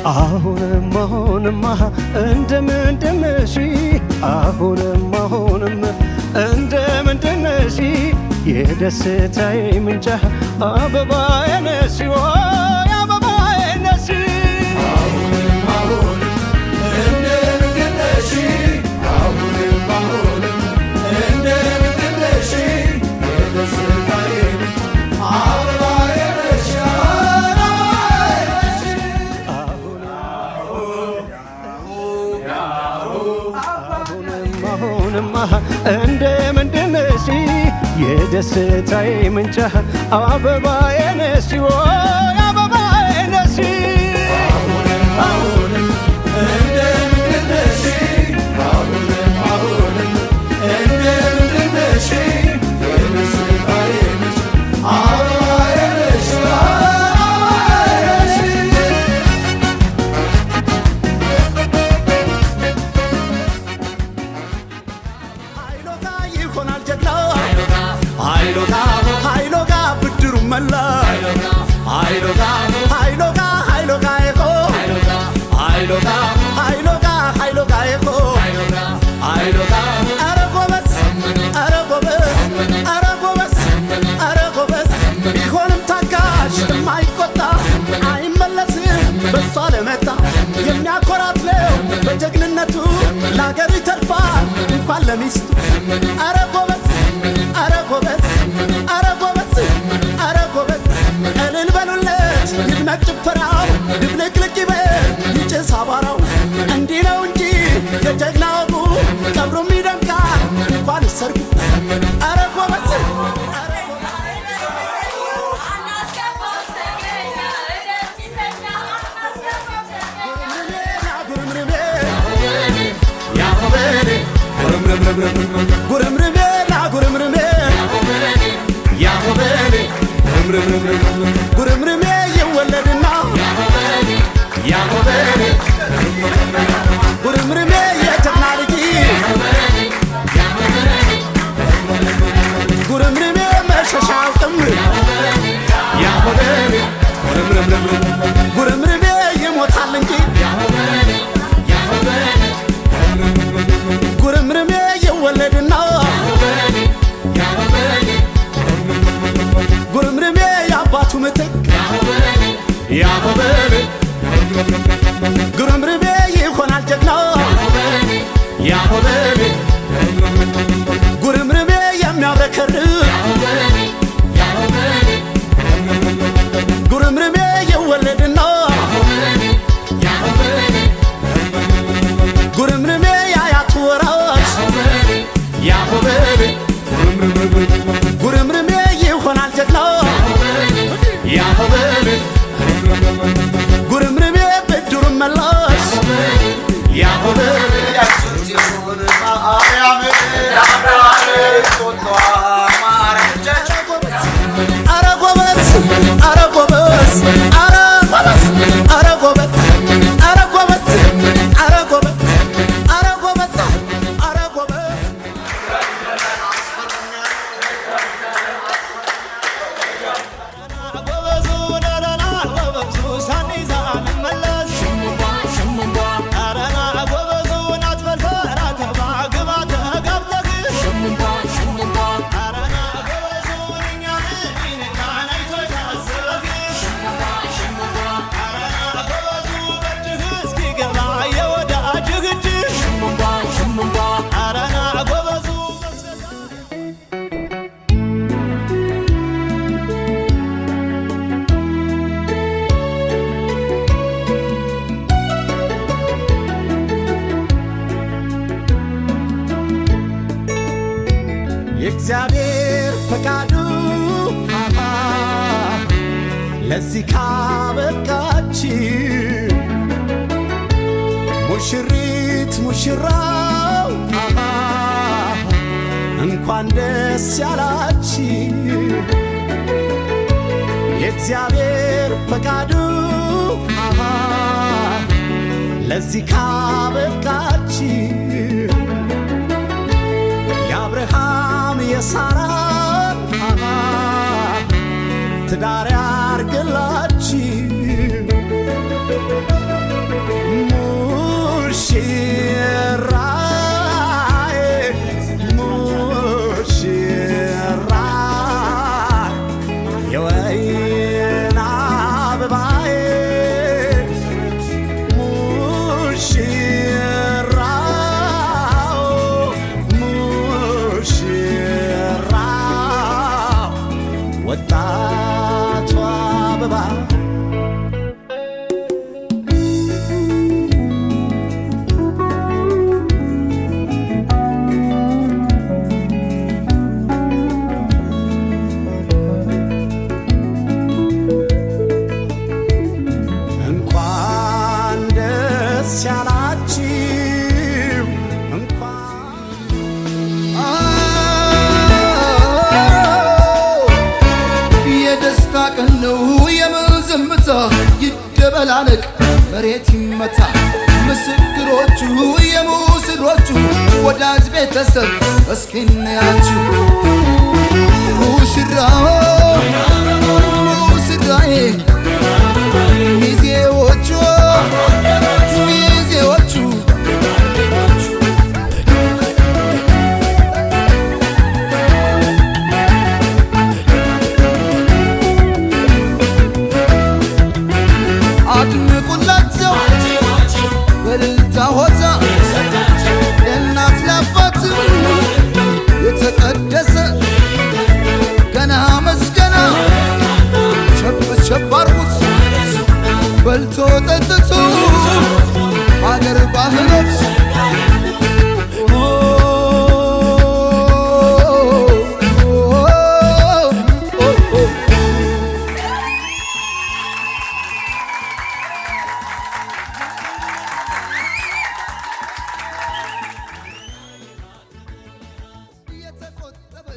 አሁንም እንደምንድነሽ አሁንም እንደምንድነሽ የደስታዬ ምንጭ አበባዬ ነሽ ወይ አበባዬ ነሽ አሁንም እንደምንድነሽ አሁንም እንደምንድነሽ የደስታዬ አበባዬ ነሽ እንደምንድነሽ የደስታዬ ምንጭ አበባዬ ነሽ ወይ አበባዬ ነሽ አሁንም እንደምንድነሽ አሁንም እንደምንድነሽ የደስታዬ ምንጭ አበባዬ ነሽ ሃይሎጋ ብድሩ መላ ሃይሎጋ ኤኮ ሃይሎጋ ኤኮ ኧረ ጎበዝ ኧረ ጎበዝ ኧረ ጎበዝ ኧረ ጎበዝ ቢሆንም ታጋሽ የማይቆጣ አይመለስም በሷ ለመጣ የሚያኮራት ነው በጀግንነቱ ለአገሩ ይተርፋል እንኳን ለሚስቱ ኧረ ጎበዝ ኧረ ጎበዝ ኧረ ጎበዝ ኧረ ጎበዝ እልል በሉለት ይድመቅ ጭፈራው ድብልቅልቅ ይበል ይጭስ አቧራው እንዲህ ነው እንጂ የጀግና ወጉ ቀብሩም ይደምቃል እንኳን ሰርጉ ኧረ ጎበዝ ጉርምርሜ ጉርምርሜ ያሆበሌ ጉርምርሜ ይወለድና ያሆበሌ ጉርምርሜ የጀግና ልጅ ጉርምርሜ መሸሻ አውቅም ያሆበሌ ጉርምርሜ ይሞታል እንጂ ጉርምርሜ ይወለድና ጉርምርሜ የአባቱ ምትክ ያሆበሌ ጉርምርሜ ይሆናል ጀግና ያሆበሌ ጉርምርሜ የሚያብረከርክ ጉርምርሜ ይወለድና ጉርምርሜ የአያቱ ወራሽ ያሆበሌ ጉርምርሜ ይሆናል ጀግና ያሆበሌ ጉርምርሜ ብድሩን መላሽ ያሆበሌ ኧረ ጎበዝ ኧረ ጎበዝ ኧረ ጎበዝ ኧረ ጎበዝ ኧረ ጎበዝ ኧረ ጎበዝ ኧረ ጎበዝ ኧረ ጎበዝ የእግዚአብሔር ፈቃዱ ለዚህ ካበቃች ሙሽሪት ሙሽራው እንኳን ደስ ያላች የእግዚአብሔር ፈቃዱ ለዚህ ካበቃች የአብርሃም የሳራን ትዳር ያርግላች የደስታ ቀን ነው የምን ዝምታ ይደበላለቅ መሬት ይመታ ምስክሮቹ የሙስሮቹ ወዳጅ ቤተሰብ እስኪ እንያችሁ ሙሽራው